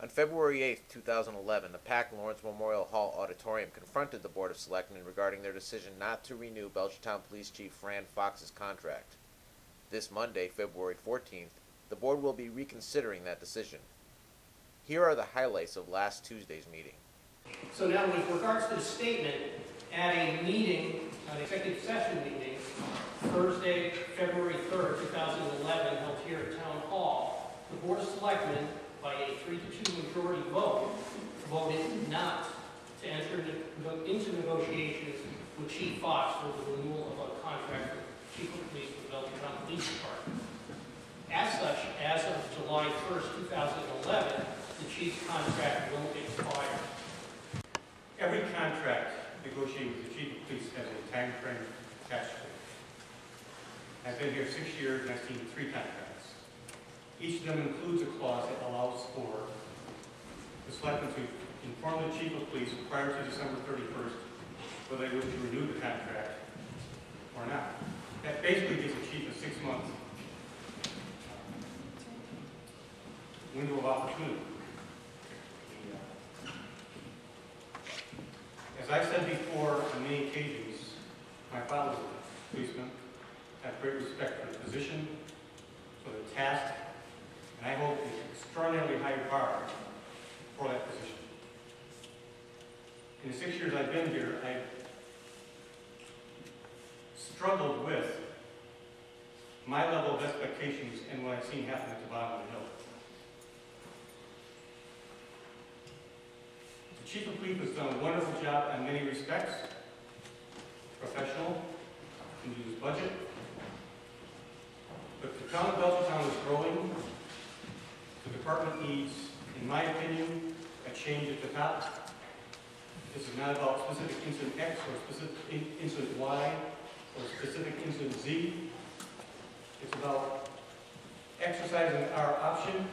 On February 8, 2011, the PAC Lawrence Memorial Hall Auditorium confronted the Board of Selectmen regarding their decision not to renew Belchertown Police Chief Fran Fox's contract. This Monday, February 14th, the Board will be reconsidering that decision. Here are the highlights of last Tuesday's meeting. So now with regards to the statement, at a meeting, an executive session meeting, Thursday, February 3rd, 2011, held here at Town Hall, the Board of Selectmen, by a 3-2 majority vote, voted not to enter into negotiations with Chief Fox for the renewal of a contract with Chief of Police for the Belchertown Police Department. As such, as of July 1st, 2011, the Chief's contract will expire. Every contract negotiated with the Chief of Police has a time frame attached to it. I've been here 6 years and I've seen 3 contracts. Each of them includes a clause that allows for the Selectmen to inform the Chief of Police prior to December 31st whether they wish to renew the contract or not. That basically gives the Chief a 6-month window of opportunity. As I've said before on many occasions, my father was a policeman. I have great respect for the position, for the task, and I hold an extraordinarily high bar for that position. In the 6 years I've been here, I've struggled with my level of expectations and what I've seen happen at the bottom of the hill. The Chief of Police has done a wonderful job in many respects. Professional, can use his budget. But the town of Belchertown is growing. The department needs, in my opinion, a change at the top. This is not about specific incident X or specific incident Y or specific incident Z. It's about exercising our option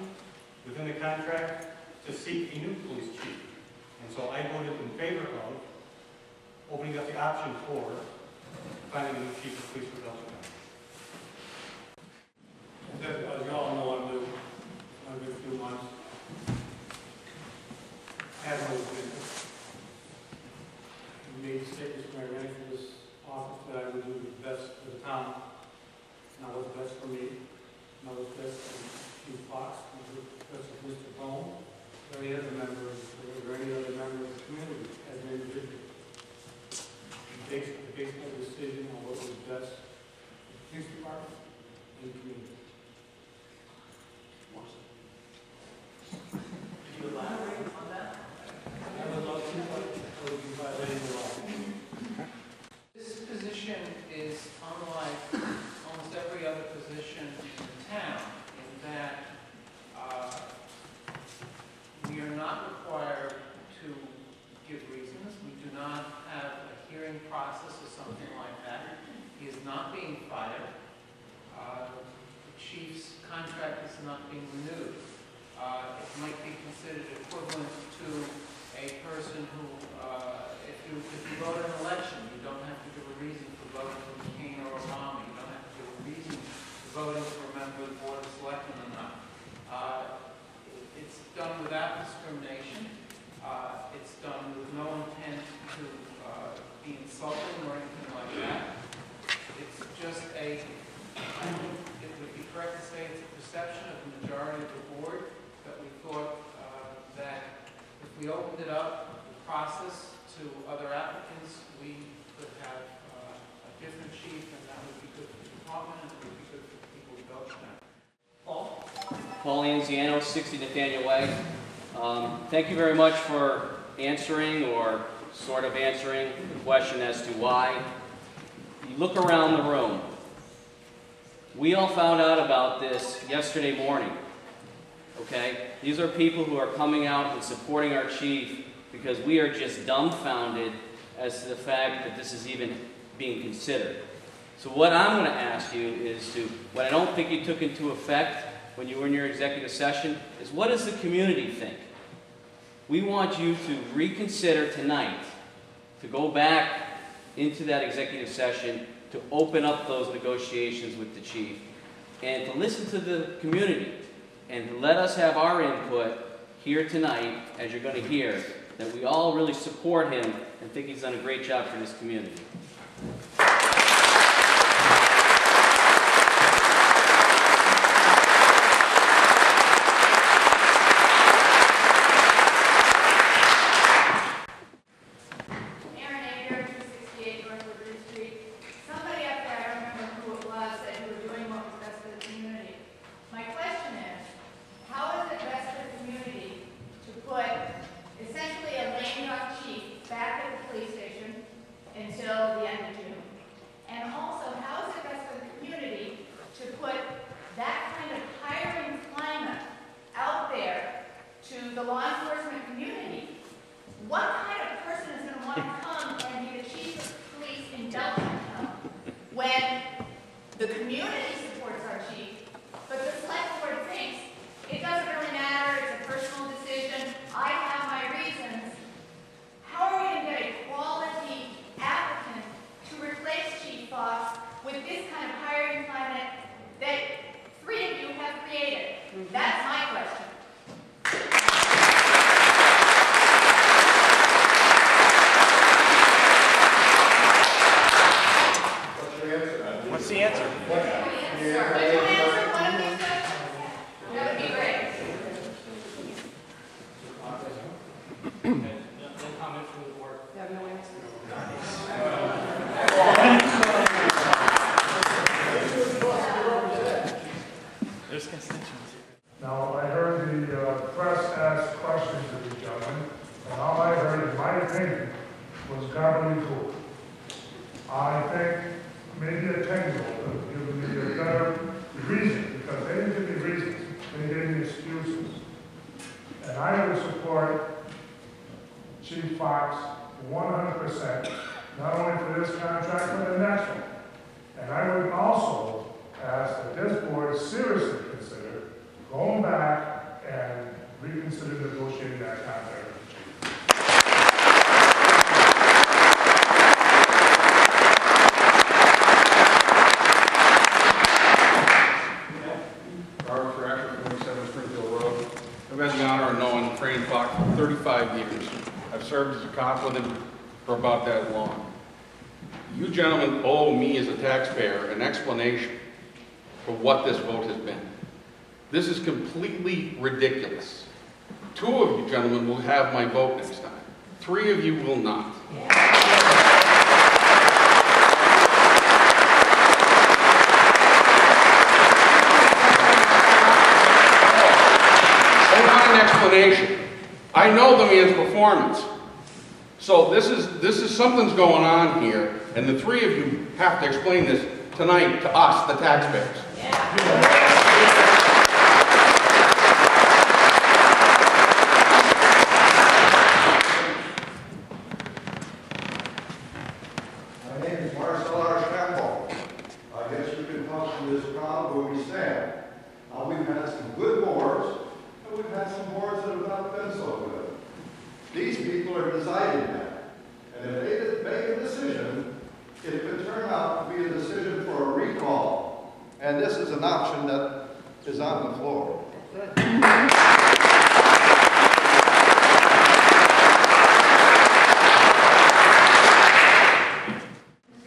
within the contract to seek a new police chief. And so I voted in favor of opening up the option for finding a new chief of police for Belchertown. As you all know, I'm new. I've been a few months. I have no opinion. I made statements when I ran for this office that I would do the best for the town. Not what's best for me, not what's best for Chief Fox, not what's best for Mr. Bone, or any other member, or any other member of the community as an individual. Based my decision on what was best for the police department and the community. Can you elaborate on that? I would love to, but I would be violating the law. This position is unlike almost every other position in town in that we are not required to give reasons. We do not have a hearing process or something like that. He is not being fired. The chief's contract is not being renewed. It might be considered equivalent to a person who, if you vote in an election, you don't have to give a reason for voting for McCain or Obama. You don't have to give a reason for voting for a member of the Board of Selectmen or not. It's done without discrimination. It's done with no intent to be insulting or anything like that. It's just I think it would be correct to say it's a perception of the majority of the board that we thought that if we opened it up, the process to other applicants, we could have a different chief, and that would be good for the department, and it would be good for the people of Belchertown. Paul? Paul Anziano, 60 Nathaniel Way. Thank you very much for answering, or sort of answering, the question as to why. You look around the room. We all found out about this yesterday morning. Okay? These are people who are coming out and supporting our chief because we are just dumbfounded as to the fact that this is even being considered. So what I'm going to ask you is to, what I don't think you took into effect when you were in your executive session, is what does the community think? We want you to reconsider tonight, to go back into that executive session, to open up those negotiations with the chief, and to listen to the community, and let us have our input here tonight, as you're going to hear, that we all really support him and think he's done a great job for this community. until the end of June? And also, how is it best for the community to put that kind of hiring climate out there to the law enforcement community? What kind of person is going to want to come and be the chief of police in Bellingham when the community supports our chief, but the select board thinks it doesn't really matter, it's a personal decision, I have my reasons? How are we going to get a quality applicant to replace Chief Fox with this kind of hiring climate that three of you have created? That's my question. What's the answer? Would you answer one of these questions? That would be great. No comment from the board. You have no answer. There's constituents. Now, I heard the press ask questions of these gentlemen, and all I heard, in my opinion, was gobbledygook. I think maybe a 10-year-old could have given me a better reason, because they didn't give me reasons, they gave me excuses. And I would support Chief Fox 100%, not only for this contract, but the next one. And I would also ask that this board seriously consider going back and reconsider negotiating that contract with the chief. Robert Thrasher, 27 Springfield Road. I've had the honor of knowing Fran Fox for 35 years. I've served as a cop with him for about that long. You gentlemen owe me as a taxpayer an explanation for what this vote has been. This is completely ridiculous. 2 of you gentlemen will have my vote next time. 3 of you will not. Explanation. I know the man's performance. So this is something's going on here, and the 3 of you have to explain this tonight to us, the taxpayers. My name is Marcel Archambault. I guess you can talk to this crowd where we stand. We've had some good boards, and we've had some boards that have not been so good. These people are deciding that. And if they make a decision, it could turn out to be a decision for a recall. And this is an option that is on the floor. Mr.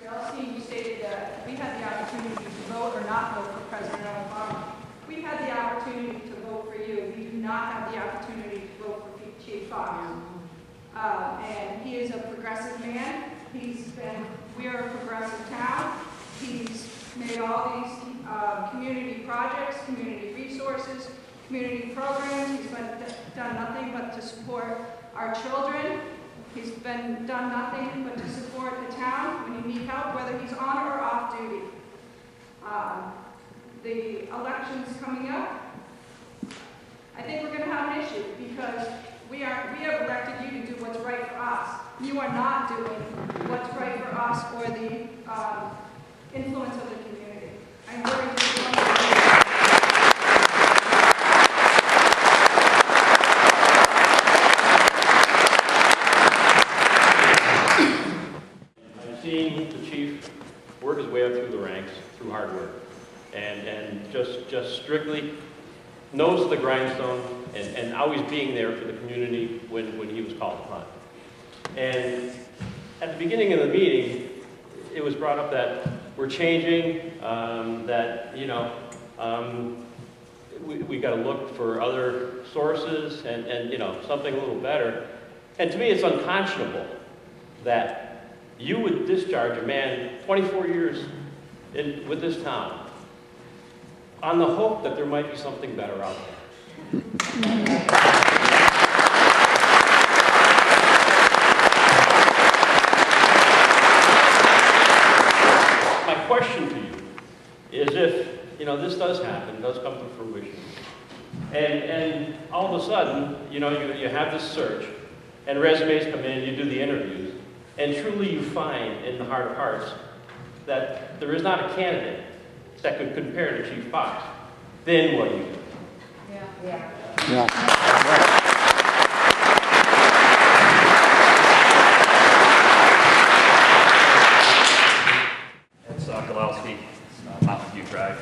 Elstein, you stated that we had the opportunity to vote or not vote for President Obama. We've had the opportunity to vote for you. We do not have the opportunity to vote for Chief Fox. And he is a progressive man. We are a progressive town. He's made all these community projects, community resources, community programs. He's done nothing but to support our children. He's done nothing but to support the town when you need help, whether he's on or off duty. The election's coming up. I think we're going to have an issue because we have elected you to do what's right for us. You are not doing what's right for us or the influence of the community. I'm very disappointed. I've seen the chief work his way up through the ranks through hard work, and just strictly nose to the grindstone, and always being there for the community when he was called upon. And at the beginning of the meeting, it was brought up that we're changing, that, you know, we got to look for other sources and, you know, something a little better. And to me, it's unconscionable that you would discharge a man 24 years with this town on the hope that there might be something better out there. My question to you is, if, you know, this does happen, does come to fruition, and all of a sudden, you know, you have this search, and resumes come in, you do the interviews, and truly you find in the heart of hearts that there is not a candidate that could compare to Chief Fox, then what do you do? It's Galowski, Mountain View Drive.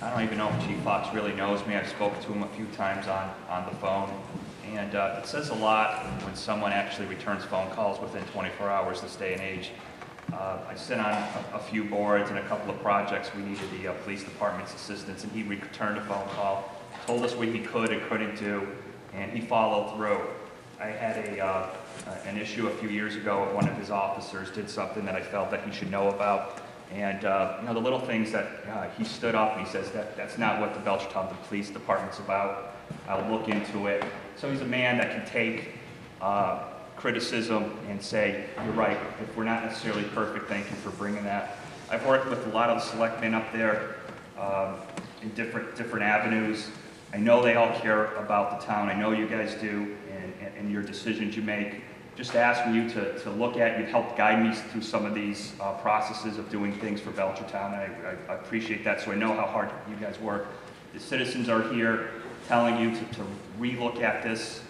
I don't even know if Chief Fox really knows me. I've spoken to him a few times on the phone. And it says a lot when someone actually returns phone calls within 24 hours this day and age. I sit on a few boards and a couple of projects. We needed the police department's assistance, and he returned a phone call, told us what he could and couldn't do, and he followed through. I had an issue a few years ago. One of his officers did something that I felt that he should know about. And you know, the little things that he stood up and he says that's not what the Belchertown Police Department's about. I'll look into it. So he's a man that can take criticism and say, you're right, if we're not necessarily perfect, thank you for bringing that. I've worked with a lot of the selectmen up there in different avenues. I know they all care about the town. I know you guys do, and your decisions you make. Just asking you to look at, you've helped guide me through some of these processes of doing things for Belchertown. I appreciate that, so I know how hard you guys work. The citizens are here telling you to re-look at this.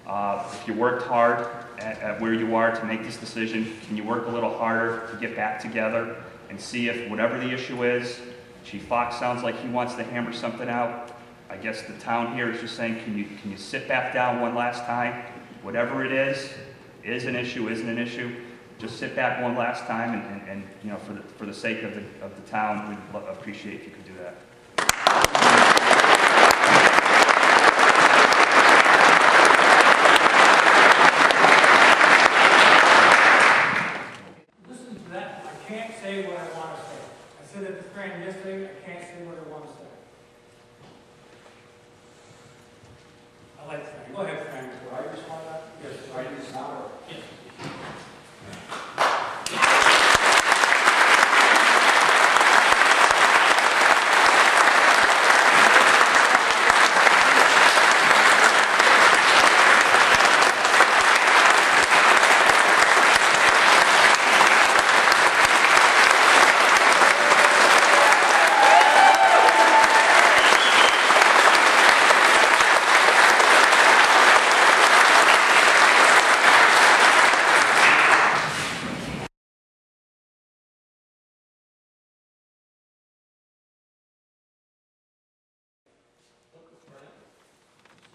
If you worked hard at where you are to make this decision, can you work a little harder to get back together and see if whatever the issue is, Chief Fox sounds like he wants to hammer something out. I guess the town here is just saying, can you sit back down one last time? Whatever it is an issue, isn't an issue. Just sit back one last time, and you know, for the sake of the town, we'd appreciate if you could do that. Listen to that. I can't say what I want to say. I said it to Fran yesterday. I can't say what I want to say. I like Fran. Go ahead, Fran. Do I respond to that? Yes. Do I use now or? Yes.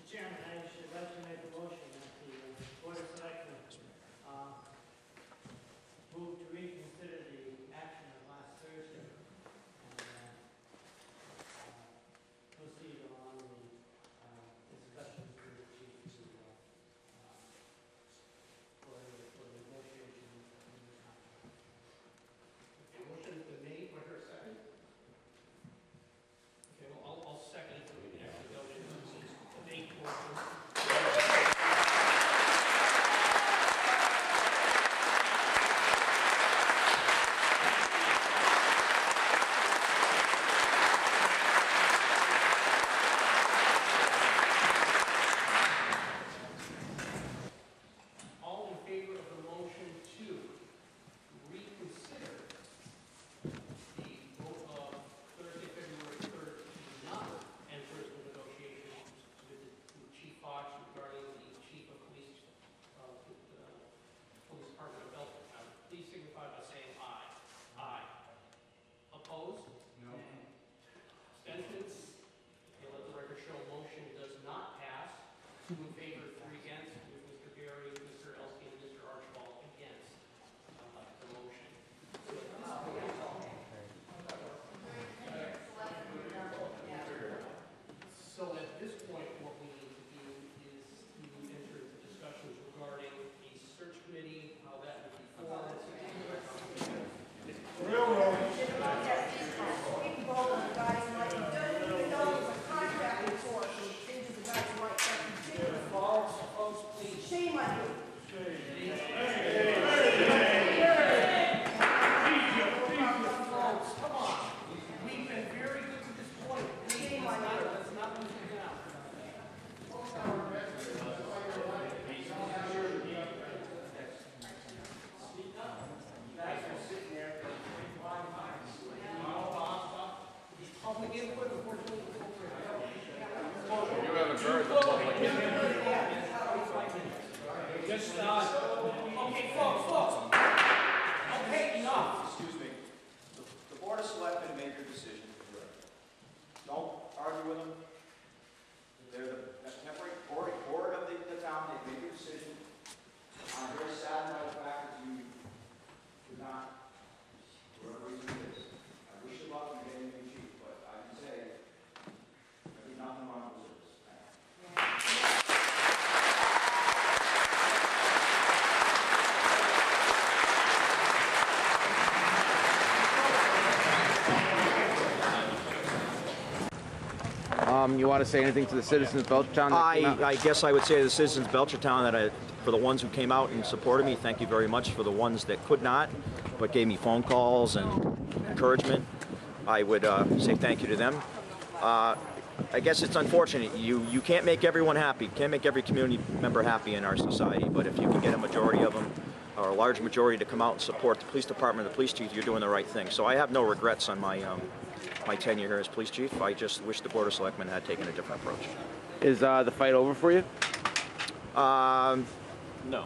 Mr. Chairman, I should like to make a motion that the Board of Selectmen move to reconsider the action of last Thursday and proceed along the discussions with the chief for the negotiations in the contract. Okay, motion's been made, for her second. Okay, well, I'll second it, so we can actually go into the debate portion. All in favor of the motion to reconsider the vote of Thursday, February 3rd, to not enter into negotiations with Chief Fox 2 in favor, 3 against, with Mr. Gary, Mr. Elski, and Mr. Archibald against the motion. So at this point, what we need to do is to enter into discussions regarding a search committee, how that would be formed. Shame on you. Come on, we've been very good to this point. Shame on you. Let's not lose it now. Public input, unfortunately, You haven't heard the public input. just, okay, folks. Okay, enough. Excuse me. The Board of Selectmen made their decision. Don't argue with them. They're the temporary board of the town. They made their decision. I'm very saddened by the fact that you did not, for whatever reason it is. I wish you luck in getting a new chief, but I can say there's nothing wrong with this. You want to say anything to the citizens of Belchertown? I guess I would say to the citizens of Belchertown for the ones who came out and supported me, thank you very much. For the ones that could not, but gave me phone calls and encouragement, I would say thank you to them. I guess it's unfortunate. You can't make everyone happy. You can't make every community member happy in our society, but if you can get a majority of them, or a large majority, to come out and support the police department, the police chief, you're doing the right thing. So I have no regrets on my my tenure here as police chief. I just wish the Board of Selectmen had taken a different approach. Is the fight over for you? No.